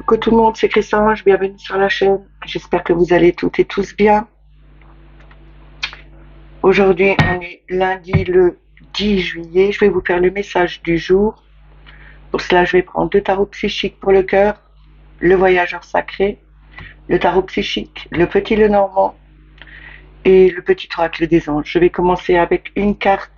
Coucou tout le monde, c'est Christange, bienvenue sur la chaîne. J'espère que vous allez toutes et tous bien. Aujourd'hui, on est lundi le 10 juillet. Je vais vous faire le message du jour. Pour cela, je vais prendre deux tarots psychiques pour le cœur, le voyageur sacré, le tarot psychique, le petit Lenormand et le petit oracle des anges. Je vais commencer avec une carte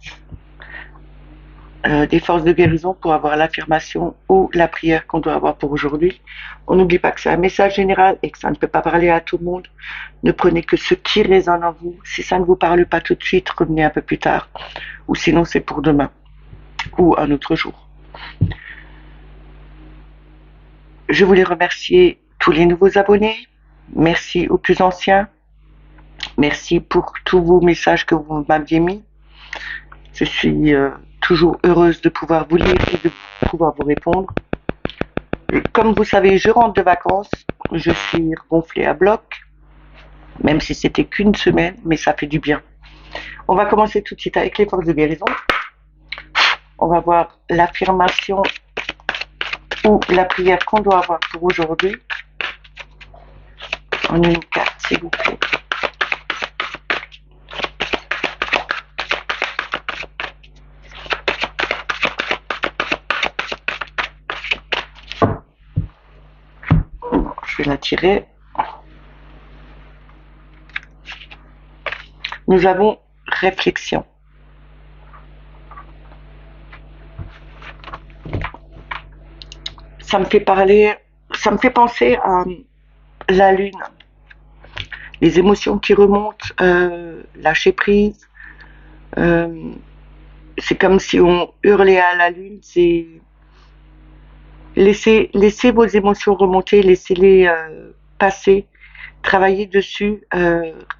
des forces de guérison pour avoir l'affirmation ou la prière qu'on doit avoir pour aujourd'hui. On n'oublie pas que c'est un message général et que ça ne peut pas parler à tout le monde. Ne prenez que ce qui résonne en vous. Si ça ne vous parle pas tout de suite, revenez un peu plus tard. Ou sinon, c'est pour demain ou un autre jour. Je voulais remercier tous les nouveaux abonnés. Merci aux plus anciens. Merci pour tous vos messages que vous m'aviez mis. Je suis toujours heureuse de pouvoir vous lire et de pouvoir vous répondre. Comme vous savez, je rentre de vacances, je suis gonflée à bloc, même si c'était qu'une semaine, mais ça fait du bien. On va commencer tout de suite avec les forces de guérison. On va voir l'affirmation ou la prière qu'on doit avoir pour aujourd'hui. En une carte, s'il vous plaît. Je vais la tirer. Nous avons réflexion. Ça me fait penser à la lune, les émotions qui remontent, lâcher prise. C'est comme si on hurlait à la lune, c'est laissez vos émotions remonter, laissez-les passer, travaillez dessus,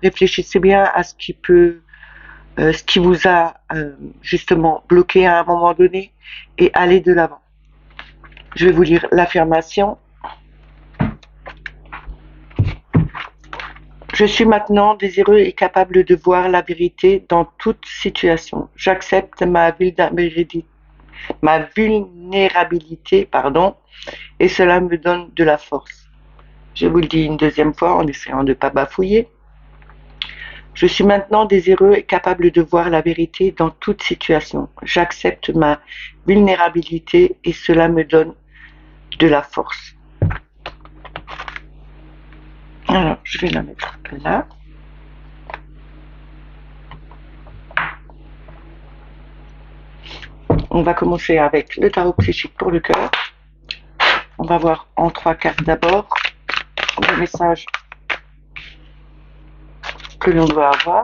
réfléchissez bien à ce qui vous a justement bloqué à un moment donné et allez de l'avant. Je vais vous lire l'affirmation. Je suis maintenant désireux et capable de voir la vérité dans toute situation. J'accepte ma vulnérabilité, et cela me donne de la force. Je vous le dis une deuxième fois en essayant de ne pas bafouiller. Je suis maintenant désireux et capable de voir la vérité dans toute situation. J'accepte ma vulnérabilité et cela me donne de la force. Alors, je vais la mettre là. On va commencer avec le tarot psychique pour le cœur. On va voir en 3 cartes d'abord le message que l'on doit avoir.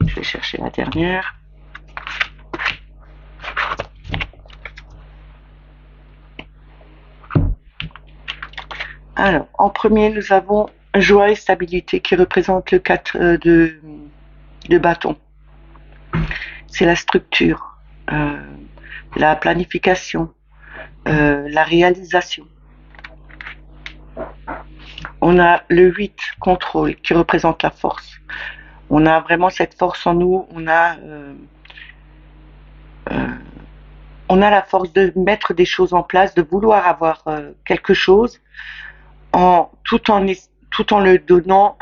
Je vais chercher la dernière. Alors, en premier, nous avons joie et stabilité qui représente le 4 de bâton. C'est la structure, la planification, la réalisation. On a le 8, contrôle, qui représente la force. On a vraiment cette force en nous, on a la force de mettre des choses en place, de vouloir avoir quelque chose, tout en le donnant,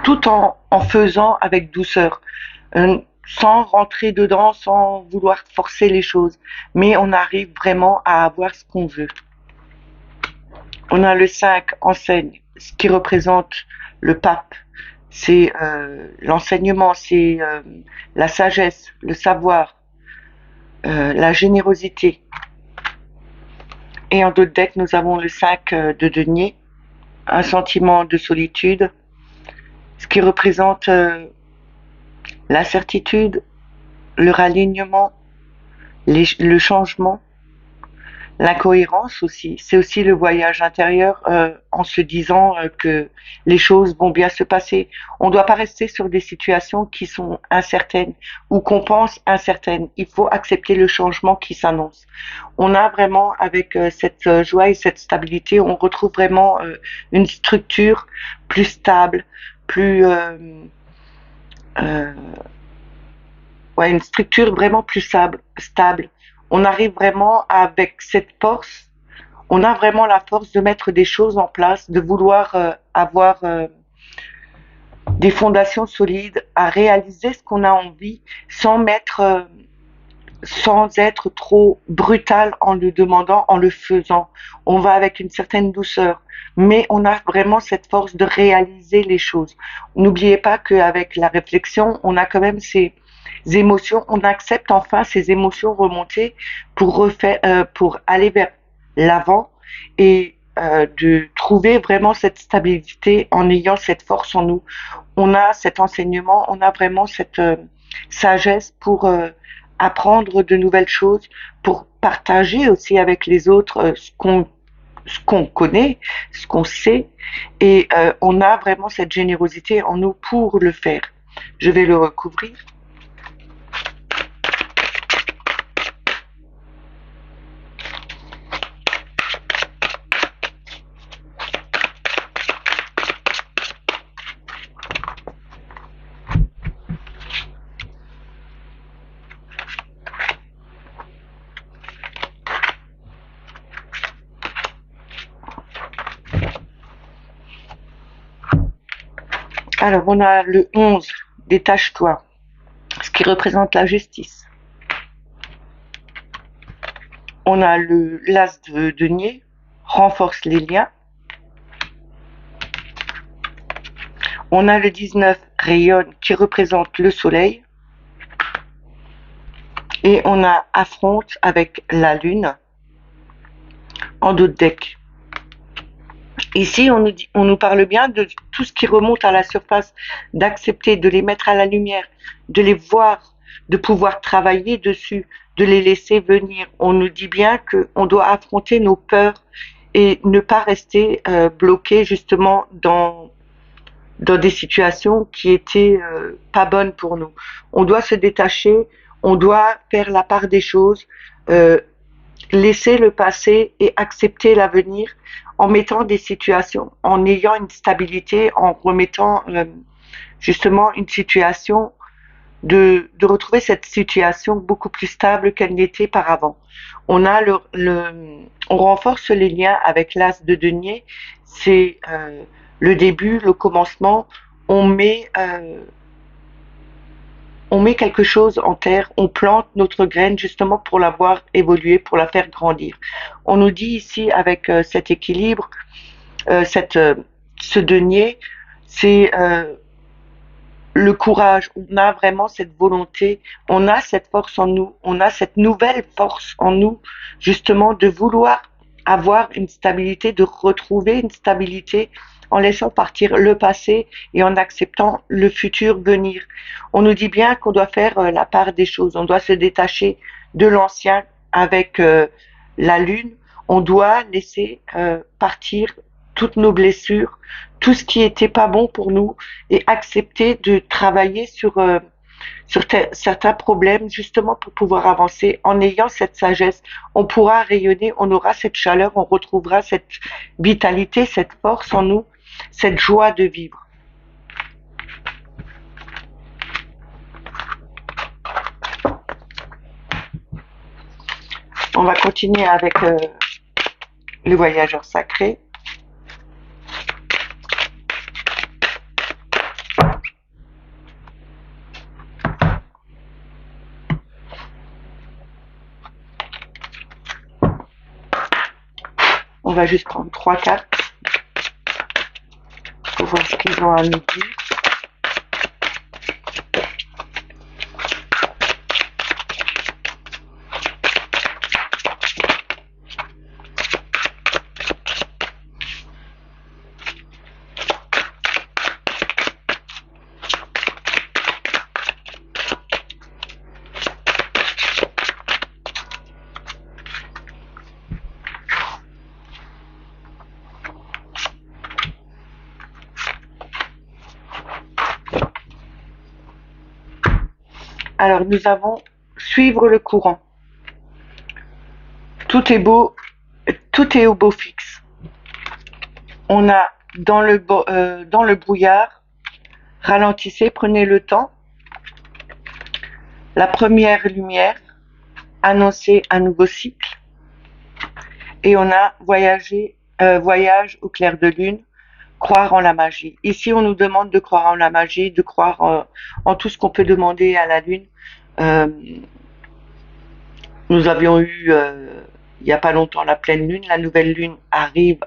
tout en faisant avec douceur, sans rentrer dedans, sans vouloir forcer les choses. Mais on arrive vraiment à avoir ce qu'on veut. On a le 5, enseigne, ce qui représente le pape. C'est l'enseignement, c'est la sagesse, le savoir, la générosité. Et en d'autres decks, nous avons le 5 de denier, un sentiment de solitude, ce qui représente la certitude, le ralignement, le changement, L'incohérence aussi, c'est aussi le voyage intérieur en se disant que les choses vont bien se passer. On ne doit pas rester sur des situations qui sont incertaines ou qu'on pense incertaines. Il faut accepter le changement qui s'annonce. On a vraiment, avec cette joie et cette stabilité, on retrouve vraiment une structure plus stable, plus euh, ouais, une structure vraiment plus stable. On arrive vraiment avec cette force, on a vraiment la force de mettre des choses en place, de vouloir avoir des fondations solides, à réaliser ce qu'on a envie sans mettre, sans être trop brutal en le demandant, en le faisant. On va avec une certaine douceur, mais on a vraiment cette force de réaliser les choses. N'oubliez pas qu'avec la réflexion, on a quand même ces émotions, on accepte enfin ces émotions remontées pour aller vers l'avant et de trouver vraiment cette stabilité en ayant cette force en nous. On a cet enseignement, on a vraiment cette sagesse pour apprendre de nouvelles choses, pour partager aussi avec les autres ce qu'on connaît, ce qu'on sait, et on a vraiment cette générosité en nous pour le faire. Je vais le recouvrir. Alors, on a le 11, détache-toi, ce qui représente la justice. On a le l'as de denier, renforce les liens. On a le 19, rayonne, qui représente le soleil. Et on a affronte avec la lune en dos de deck. Ici, on nous parle bien de tout ce qui remonte à la surface, d'accepter, de les mettre à la lumière, de les voir, de pouvoir travailler dessus, de les laisser venir. On nous dit bien qu'on doit affronter nos peurs et ne pas rester bloqué justement dans des situations qui étaient pas bonnes pour nous. On doit se détacher, on doit faire la part des choses, euh, laisser le passé et accepter l'avenir en mettant des situations, en ayant une stabilité, en remettant justement une situation, de retrouver cette situation beaucoup plus stable qu'elle n'était par avant. On a on renforce les liens avec l'as de denier, c'est le début, le commencement, on met on met quelque chose en terre, on plante notre graine justement pour la voir évoluer, pour la faire grandir. On nous dit ici avec cet équilibre, cette, ce denier, c'est le courage. On a vraiment cette volonté, on a cette force en nous, on a cette nouvelle force en nous justement de vouloir avoir une stabilité, de retrouver une stabilité en laissant partir le passé et en acceptant le futur venir. On nous dit bien qu'on doit faire la part des choses, on doit se détacher de l'ancien avec la lune, on doit laisser partir toutes nos blessures, tout ce qui était pas bon pour nous et accepter de travailler sur certains problèmes justement pour pouvoir avancer. En ayant cette sagesse, on pourra rayonner, on aura cette chaleur, on retrouvera cette vitalité, cette force en nous, cette joie de vivre. On va continuer avec le voyageur sacré. On va juste prendre 3 cartes pour voir ce qu'ils ont à nous dire. Alors nous avons suivre le courant. Tout est beau, tout est au beau fixe. On a dans le brouillard, ralentissez, prenez le temps. La première lumière, annoncer un nouveau cycle. Et on a voyage au clair de lune, croire en la magie. Ici, on nous demande de croire en la magie, de croire en tout ce qu'on peut demander à la lune. Euh, nous avions eu, il n'y a pas longtemps, la pleine lune. La nouvelle lune arrive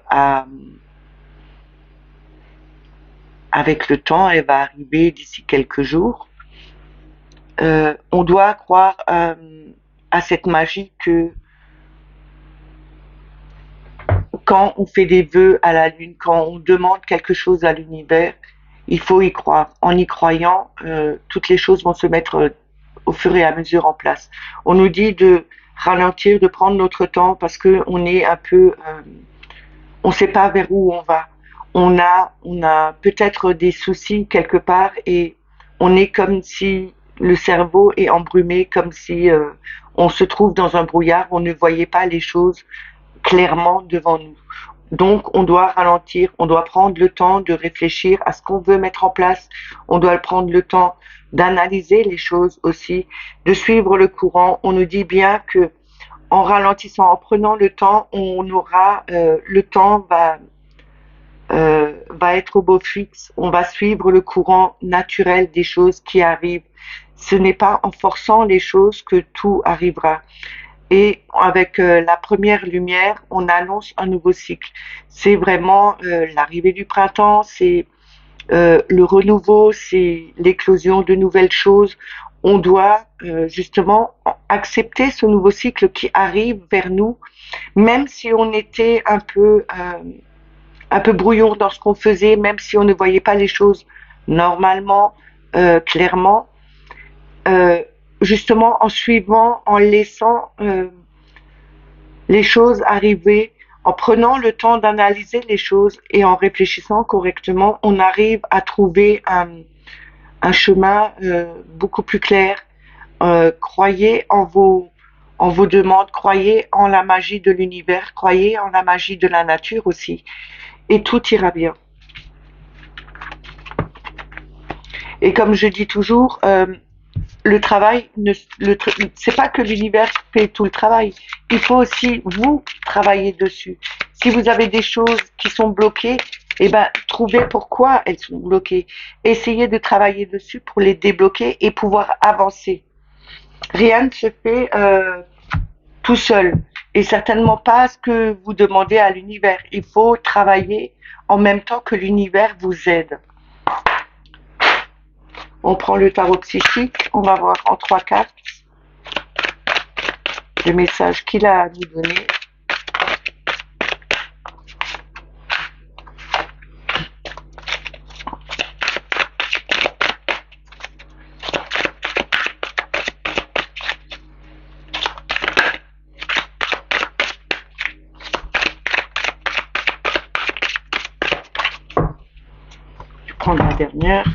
avec le temps, elle va arriver d'ici quelques jours. On doit croire à cette magie que quand on fait des vœux à la lune, quand on demande quelque chose à l'univers, il faut y croire. En y croyant, toutes les choses vont se mettre au fur et à mesure en place. On nous dit de ralentir, de prendre notre temps parce que on est un peu, on ne sait pas vers où on va. On a peut-être des soucis quelque part et on est comme si le cerveau est embrumé, comme si on se trouve dans un brouillard, on ne voyait pas les choses clairement devant nous. Donc, on doit ralentir, on doit prendre le temps de réfléchir à ce qu'on veut mettre en place, on doit prendre le temps d'analyser les choses aussi, de suivre le courant. On nous dit bien que en ralentissant, en prenant le temps, on aura le temps va être au beau fixe. On va suivre le courant naturel des choses qui arrivent. Ce n'est pas en forçant les choses que tout arrivera. Et avec la première lumière, on annonce un nouveau cycle. C'est vraiment l'arrivée du printemps, c'est le renouveau, c'est l'éclosion de nouvelles choses. On doit justement accepter ce nouveau cycle qui arrive vers nous, même si on était un peu brouillon dans ce qu'on faisait, même si on ne voyait pas les choses normalement, clairement. Justement en suivant, en laissant les choses arriver, en prenant le temps d'analyser les choses et en réfléchissant correctement, on arrive à trouver un chemin beaucoup plus clair. Croyez en vos demandes, croyez en la magie de l'univers, croyez en la magie de la nature aussi, et tout ira bien. Et comme je dis toujours, le travail, c'est pas que l'univers fait tout le travail. Il faut aussi vous travailler dessus. Si vous avez des choses qui sont bloquées, eh ben, trouvez pourquoi elles sont bloquées. Essayez de travailler dessus pour les débloquer et pouvoir avancer. Rien ne se fait tout seul. Et certainement pas ce que vous demandez à l'univers. Il faut travailler en même temps que l'univers vous aide. On prend le tarot psychique, on va voir en 3 cartes le message qu'il a à nous donner. Je vais prendre la dernière.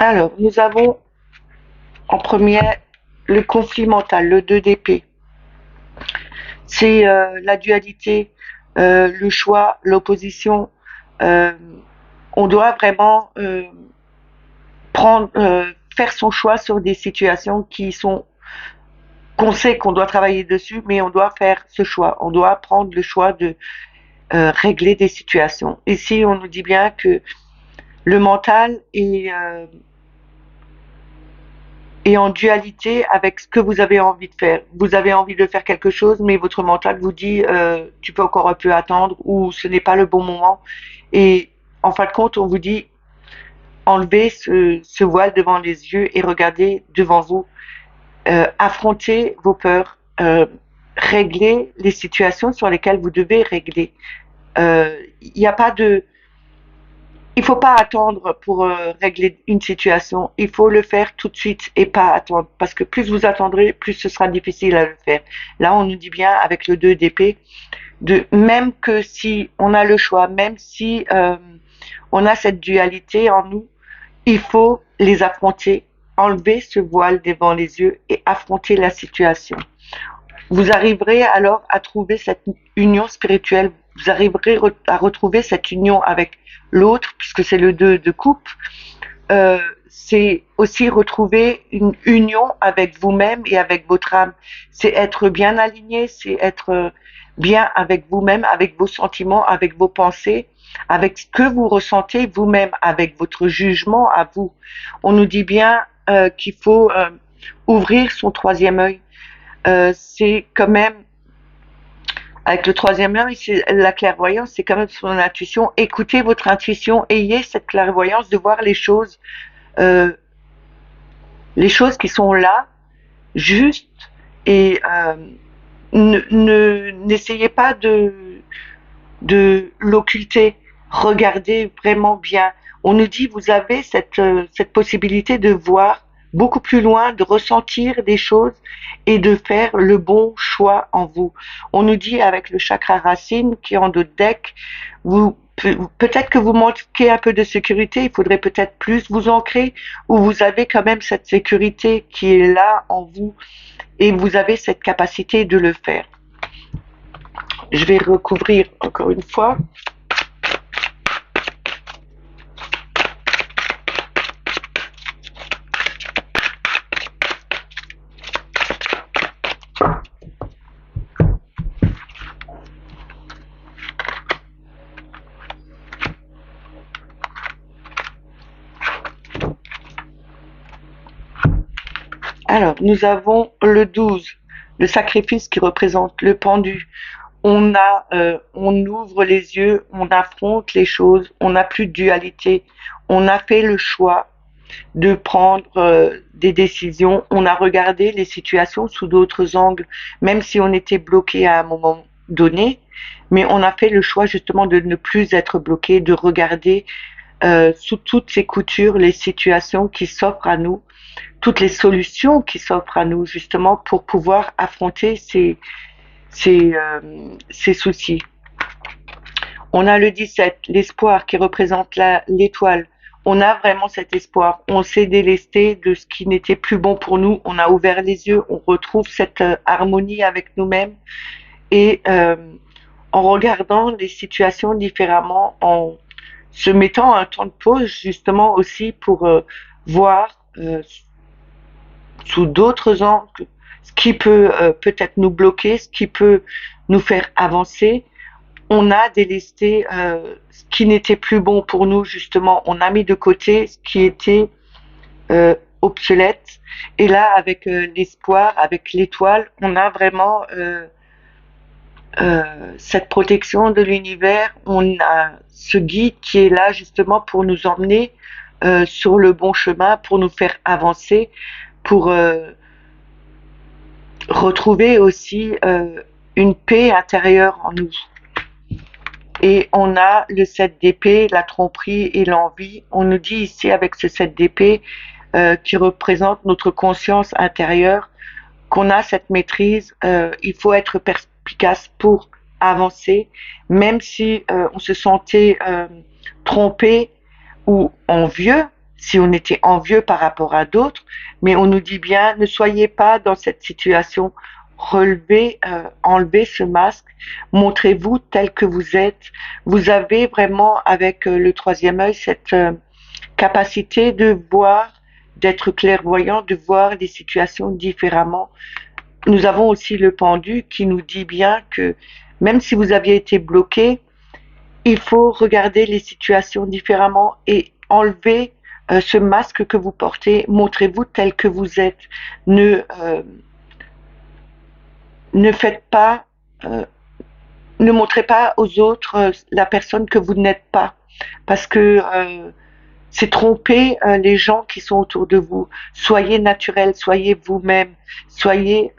Alors, nous avons en premier le conflit mental, le 2 d'épée. C'est la dualité, le choix, l'opposition. Euh, on doit vraiment faire son choix sur des situations qu'on sait qu'on doit travailler dessus, mais on doit faire ce choix. On doit prendre le choix de régler des situations. Ici, on nous dit bien que le mental est en dualité avec ce que vous avez envie de faire. Vous avez envie de faire quelque chose, mais votre mental vous dit tu peux encore un peu attendre ou ce n'est pas le bon moment. Et en fin de compte, on vous dit enlevez ce voile devant les yeux et regardez devant vous. Affrontez vos peurs, réglez les situations sur lesquelles vous devez régler. Il n'y a pas de Il faut pas attendre pour régler une situation. Il faut le faire tout de suite et pas attendre. Parce que plus vous attendrez, plus ce sera difficile à le faire. Là, on nous dit bien avec le 2 d'épée, même que si on a le choix, même si On a cette dualité en nous. Il faut les affronter, enlever ce voile devant les yeux et affronter la situation. Vous arriverez alors à trouver cette union spirituelle, vous arriverez à retrouver cette union avec l'autre, puisque c'est le 2 de coupe. C'est aussi retrouver une union avec vous-même et avec votre âme. C'est être bien aligné, c'est être bien avec vous-même, avec vos sentiments, avec vos pensées, avec ce que vous ressentez vous-même, avec votre jugement à vous. On nous dit bien qu'il faut ouvrir son troisième œil. C'est quand même, avec le troisième œil, c'est la clairvoyance, c'est quand même son intuition. Écoutez votre intuition, ayez cette clairvoyance de voir les choses qui sont là, juste, et n'essayez pas de l'occulter. Regardez vraiment bien. On nous dit, vous avez cette possibilité de voir beaucoup plus loin, de ressentir des choses et de faire le bon choix en vous. On nous dit avec le chakra racine qui est en dos de deck, peut-être que vous manquez un peu de sécurité, il faudrait peut-être plus vous ancrer, ou vous avez quand même cette sécurité qui est là en vous et vous avez cette capacité de le faire. Je vais recouvrir encore une fois. Alors, nous avons le 12, le sacrifice qui représente le pendu. On ouvre les yeux, on affronte les choses, on n'a plus de dualité. On a fait le choix de prendre des décisions. On a regardé les situations sous d'autres angles, même si on était bloqué à un moment donné. Mais on a fait le choix justement de ne plus être bloqué, de regarder sous toutes ces coutures les situations qui s'offrent à nous, toutes les solutions qui s'offrent à nous justement pour pouvoir affronter ces soucis. On a le 17, l'espoir qui représente l'étoile. On a vraiment cet espoir. On s'est délesté de ce qui n'était plus bon pour nous. On a ouvert les yeux. On retrouve cette harmonie avec nous-mêmes et en regardant les situations différemment, en se mettant un temps de pause justement aussi pour voir sous d'autres angles ce qui peut peut-être nous bloquer, ce qui peut nous faire avancer. On a délesté ce qui n'était plus bon pour nous, justement. On a mis de côté ce qui était obsolète. Et là, avec l'espoir, avec l'étoile, on a vraiment cette protection de l'univers. On a ce guide qui est là, justement, pour nous emmener sur le bon chemin, pour nous faire avancer, pour retrouver aussi une paix intérieure en nous. Et on a le 7 d'épée, la tromperie et l'envie. On nous dit ici avec ce 7 d'épée qui représente notre conscience intérieure, qu'on a cette maîtrise. Il faut être perspicace pour avancer, même si on se sentait trompé ou envieux, si on était envieux par rapport à d'autres, mais on nous dit bien, ne soyez pas dans cette situation. Relevez, enlevez ce masque, montrez-vous tel que vous êtes. Vous avez vraiment, avec le troisième œil, cette capacité de voir, d'être clairvoyant, de voir les situations différemment. Nous avons aussi le pendu qui nous dit bien que même si vous aviez été bloqué, il faut regarder les situations différemment et enlever ce masque que vous portez. Montrez-vous tel que vous êtes. Ne faites pas, ne montrez pas aux autres la personne que vous n'êtes pas, parce que c'est tromper les gens qui sont autour de vous. Soyez naturel, soyez vous-même, soyez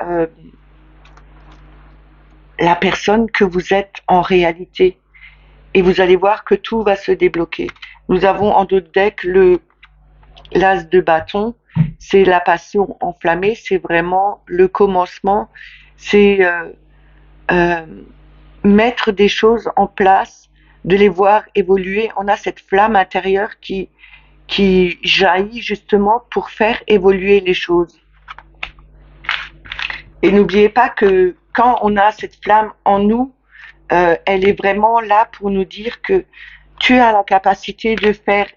la personne que vous êtes en réalité. Et vous allez voir que tout va se débloquer. Nous avons en dos de deck l'as de bâton, c'est la passion enflammée, c'est vraiment le commencement, c'est mettre des choses en place, de les voir évoluer. On a cette flamme intérieure qui jaillit justement pour faire évoluer les choses. Et n'oubliez pas que quand on a cette flamme en nous, elle est vraiment là pour nous dire que tu as la capacité de faire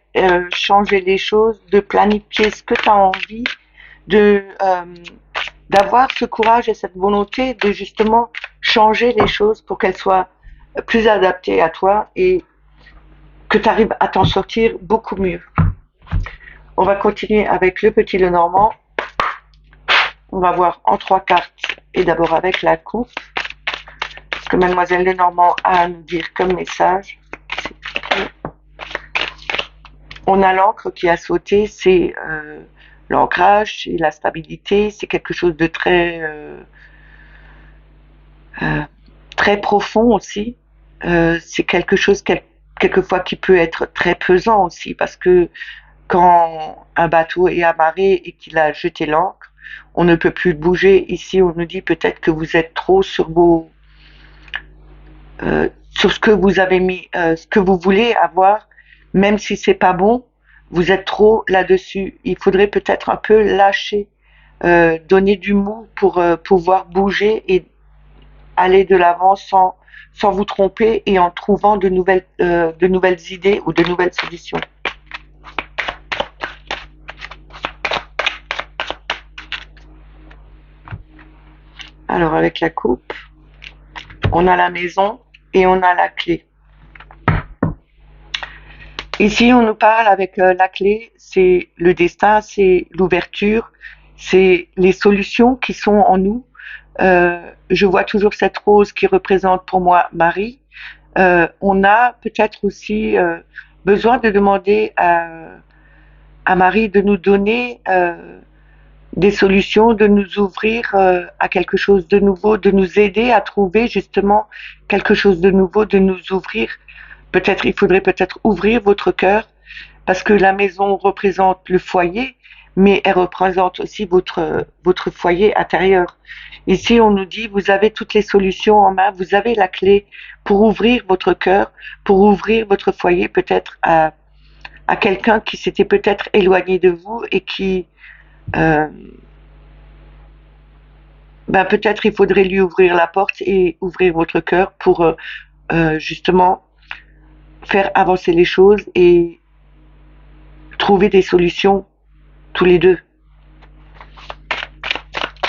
changer les choses, de planifier ce que tu as envie, de d'avoir ce courage et cette volonté de justement changer les choses pour qu'elles soient plus adaptées à toi et que tu arrives à t'en sortir beaucoup mieux. On va continuer avec le petit Lenormand. On va voir en 3 cartes et d'abord avec la coupe. Ce que Mademoiselle Lenormand a à nous dire comme message. On a l'encre qui a sauté, c'est l'ancrage, c'est la stabilité, c'est quelque chose de très profond aussi. C'est quelque chose quelquefois qui peut être très pesant aussi, parce que quand un bateau est amarré et qu'il a jeté l'ancre, on ne peut plus bouger. Ici, on nous dit peut-être que vous êtes trop sur sur ce que vous avez mis, ce que vous voulez avoir, même si c'est pas bon, vous êtes trop là-dessus. Il faudrait peut-être un peu lâcher, donner du mou pour pouvoir bouger et aller de l'avant sans vous tromper et en trouvant de nouvelles idées ou de nouvelles solutions. Alors avec la coupe, on a la maison et on a la clé. Ici, on nous parle avec la clé, c'est le destin, c'est l'ouverture, c'est les solutions qui sont en nous. Je vois toujours cette rose qui représente pour moi Marie. On a peut-être aussi besoin de demander à Marie de nous donner des solutions, de nous ouvrir à quelque chose de nouveau, de nous aider à trouver justement quelque chose de nouveau, de nous ouvrir. Peut-être, il faudrait peut-être ouvrir votre cœur, parce que la maison représente le foyer, mais elle représente aussi votre foyer intérieur. Ici, on nous dit, vous avez toutes les solutions en main, vous avez la clé pour ouvrir votre cœur, pour ouvrir votre foyer peut-être à quelqu'un qui s'était peut-être éloigné de vous et qui peut-être il faudrait lui ouvrir la porte et ouvrir votre cœur pour justement faire avancer les choses et trouver des solutions tous les deux.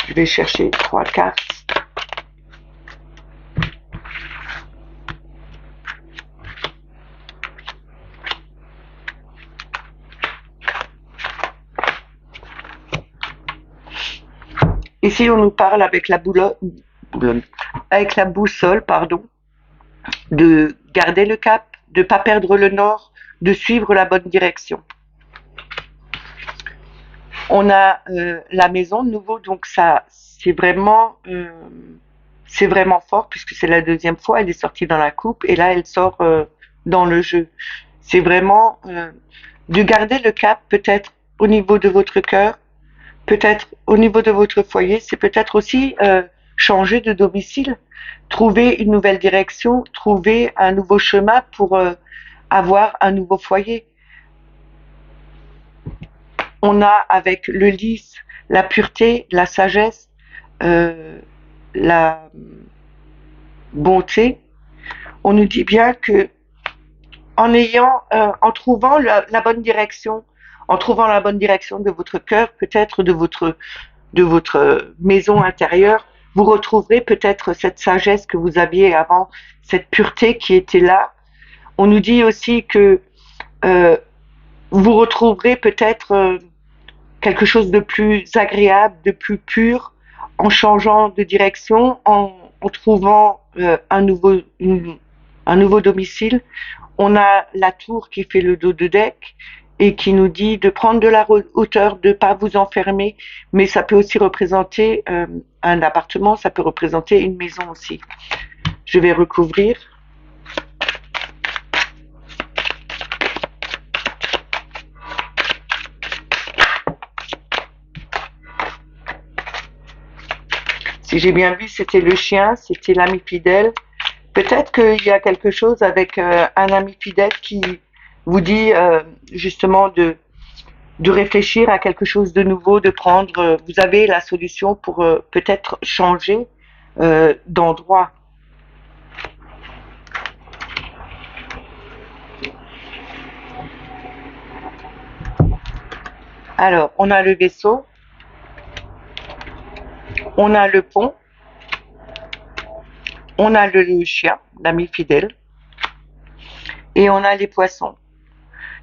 Je vais chercher 3 cartes. Ici, on nous parle avec la boussole, de garder le cap, de ne pas perdre le nord, de suivre la bonne direction. On a la maison de nouveau, donc ça, c'est vraiment fort puisque c'est la 2e fois, elle est sortie dans la coupe et là, elle sort dans le jeu. C'est vraiment de garder le cap, peut-être au niveau de votre cœur, peut-être au niveau de votre foyer, c'est peut-être aussi changer de domicile, trouver une nouvelle direction, trouver un nouveau chemin pour avoir un nouveau foyer. On a avec le lys la pureté, la sagesse, la bonté. On nous dit bien que en trouvant la bonne direction, en trouvant la bonne direction de votre cœur, peut-être de votre maison intérieure, vous retrouverez peut-être cette sagesse que vous aviez avant, cette pureté qui était là. On nous dit aussi que vous retrouverez peut-être quelque chose de plus agréable, de plus pur, en changeant de direction, en trouvant un nouveau domicile. On a la tour qui fait le dos de deck et qui nous dit de prendre de la hauteur, de ne pas vous enfermer, mais ça peut aussi représenter un appartement, ça peut représenter une maison aussi. Je vais recouvrir. Si j'ai bien vu, c'était le chien, c'était l'ami fidèle, Peut-être qu'il y a quelque chose avec un ami fidèle qui vous dit justement de réfléchir à quelque chose de nouveau, de prendre, vous avez la solution pour peut-être changer d'endroit. Alors, on a le vaisseau, on a le pont, on a le chien, l'ami fidèle, et on a les poissons.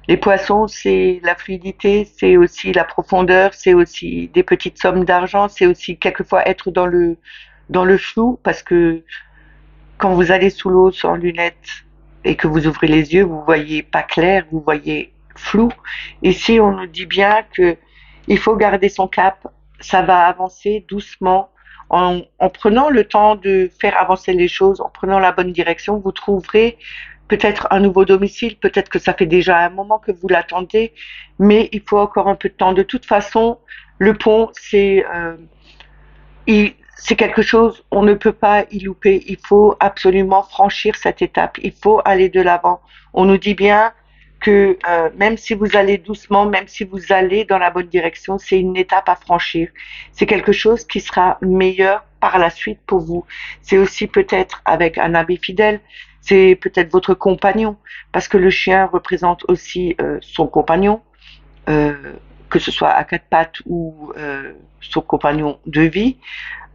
Les poissons, c'est la fluidité, c'est aussi la profondeur, c'est aussi des petites sommes d'argent, c'est aussi quelquefois être dans le flou, parce que quand vous allez sous l'eau sans lunettes et que vous ouvrez les yeux, vous voyez pas clair, vous voyez flou. Ici, on nous dit bien que il faut garder son cap, ça va avancer doucement. En prenant le temps de faire avancer les choses, en prenant la bonne direction, vous trouverez peut-être un nouveau domicile, peut-être que ça fait déjà un moment que vous l'attendez, mais il faut encore un peu de temps. De toute façon, le pont, c'est quelque chose, on ne peut pas y louper. Il faut absolument franchir cette étape. Il faut aller de l'avant. On nous dit bien que même si vous allez doucement, même si vous allez dans la bonne direction, c'est une étape à franchir. C'est quelque chose qui sera meilleur par la suite pour vous. C'est aussi peut-être avec un ami fidèle, c'est peut-être votre compagnon, parce que le chien représente aussi son compagnon, euh, que ce soit à quatre pattes ou son compagnon de vie.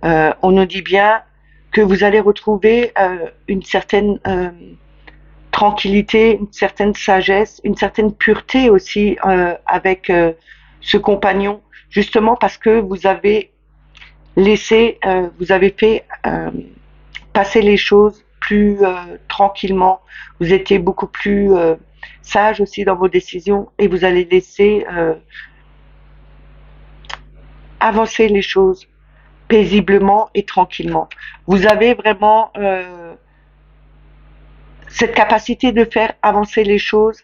On nous dit bien que vous allez retrouver une certaine tranquillité, une certaine sagesse, une certaine pureté aussi avec ce compagnon, justement parce que vous avez vous avez fait passer les choses plus tranquillement. Vous étiez beaucoup plus sage aussi dans vos décisions et vous allez laisser avancer les choses paisiblement et tranquillement. Vous avez vraiment cette capacité de faire avancer les choses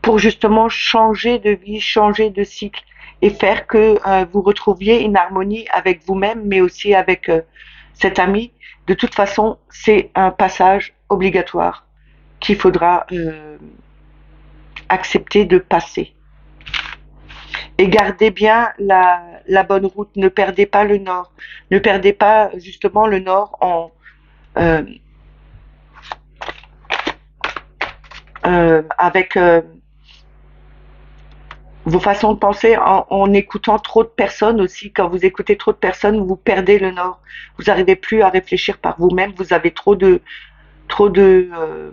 pour justement changer de vie, changer de cycle et faire que vous retrouviez une harmonie avec vous-même, mais aussi avec cet ami. De toute façon, c'est un passage obligatoire qu'il faudra accepter de passer. Et gardez bien la bonne route, ne perdez pas le nord, ne perdez pas justement le nord euh, avec vos façons de penser en écoutant trop de personnes aussi. Quand vous écoutez trop de personnes, vous perdez le nord. Vous n'arrivez plus à réfléchir par vous-même. Vous avez trop de, euh,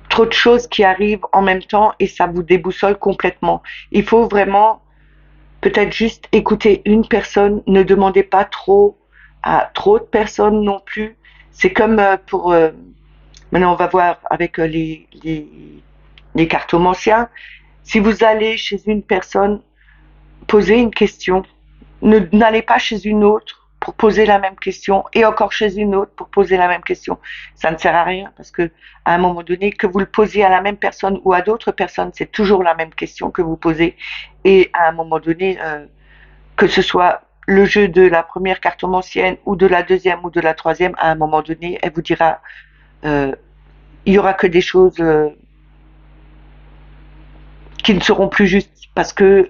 trop de choses qui arrivent en même temps et ça vous déboussole complètement. Il faut vraiment peut-être juste écouter une personne. Ne demandez pas trop à trop de personnes non plus. C'est comme pour maintenant on va voir avec les cartomanciens. Si vous allez chez une personne, posez une question. N'allez pas chez une autre pour poser la même question et encore chez une autre pour poser la même question. Ça ne sert à rien parce que à un moment donné, que vous le posiez à la même personne ou à d'autres personnes, c'est toujours la même question que vous posez. Et à un moment donné, que ce soit le jeu de la première cartomancienne ou de la deuxième ou de la troisième, à un moment donné, elle vous dira, euh, il y aura que des choses qui ne seront plus justes parce que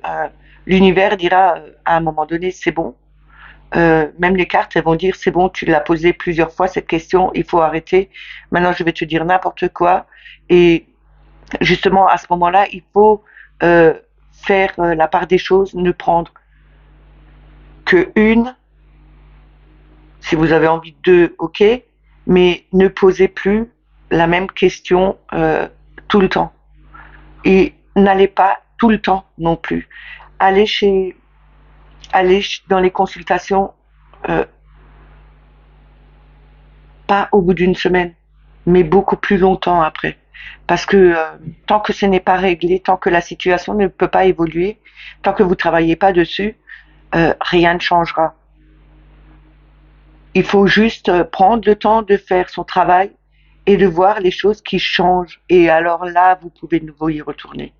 l'univers dira à un moment donné c'est bon. Même les cartes elles vont dire c'est bon, tu l'as posé plusieurs fois cette question, il faut arrêter. Maintenant je vais te dire n'importe quoi et justement à ce moment-là il faut faire la part des choses, ne prendre que une. Si vous avez envie de deux, ok, mais ne posez plus la même question tout le temps. Et n'allez pas tout le temps non plus. Allez allez dans les consultations euh, pas au bout d'une semaine, mais beaucoup plus longtemps après. Parce que tant que ce n'est pas réglé, tant que la situation ne peut pas évoluer, tant que vous ne travaillez pas dessus, rien ne changera. Il faut juste prendre le temps de faire son travail et de voir les choses qui changent. Et alors là, vous pouvez de nouveau y retourner.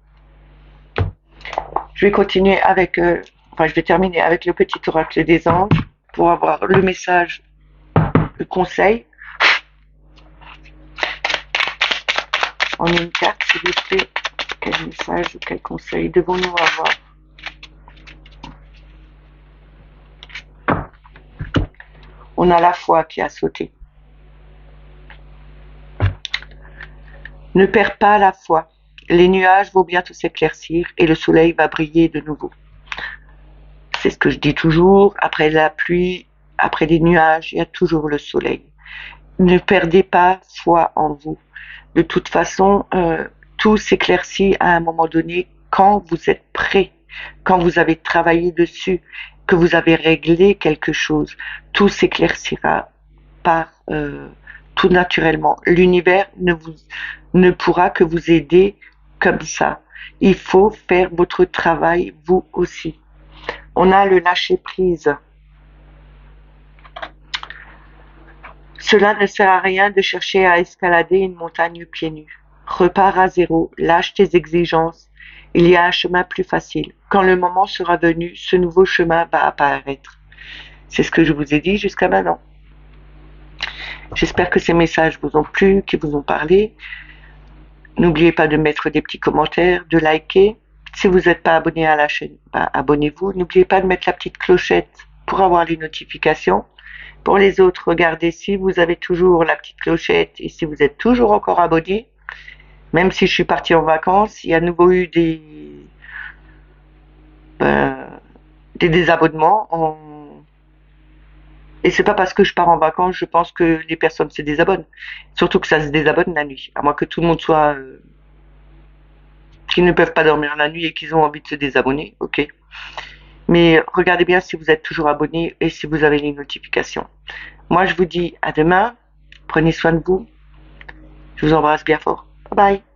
Je vais continuer avec, je vais terminer avec le petit oracle des anges pour avoir le message, le conseil. en une carte, s'il vous plaît. Quel message ou quel conseil devons-nous avoir? On a la foi qui a sauté. Ne perds pas la foi. Les nuages vont bientôt s'éclaircir et le soleil va briller de nouveau. C'est ce que je dis toujours. Après la pluie, après les nuages, il y a toujours le soleil. Ne perdez pas foi en vous. De toute façon, tout s'éclaircit à un moment donné quand vous êtes prêt, quand vous avez travaillé dessus, que vous avez réglé quelque chose. Tout s'éclaircira par tout naturellement. L'univers ne pourra que vous aider comme ça. Il faut faire votre travail vous aussi. On a le lâcher prise. Cela ne sert à rien de chercher à escalader une montagne pieds nus. Repars à zéro, lâche tes exigences. Il y a un chemin plus facile. Quand le moment sera venu, ce nouveau chemin va apparaître. C'est ce que je vous ai dit jusqu'à maintenant. J'espère que ces messages vous ont plu, qu'ils vous ont parlé. N'oubliez pas de mettre des petits commentaires, de liker. Si vous n'êtes pas abonné à la chaîne, abonnez-vous. N'oubliez pas de mettre la petite clochette pour avoir les notifications. Pour les autres, regardez si vous avez toujours la petite clochette et si vous êtes toujours encore abonné. Même si je suis partie en vacances, il y a à nouveau eu des désabonnements. Et c'est pas parce que je pars en vacances, je pense que les personnes se désabonnent. Surtout que ça se désabonne la nuit. À moins que tout le monde soit... qui ne peuvent pas dormir la nuit et qu'ils ont envie de se désabonner, ok. Mais regardez bien si vous êtes toujours abonné et si vous avez les notifications. Moi, je vous dis à demain. Prenez soin de vous. Je vous embrasse bien fort. Bye bye.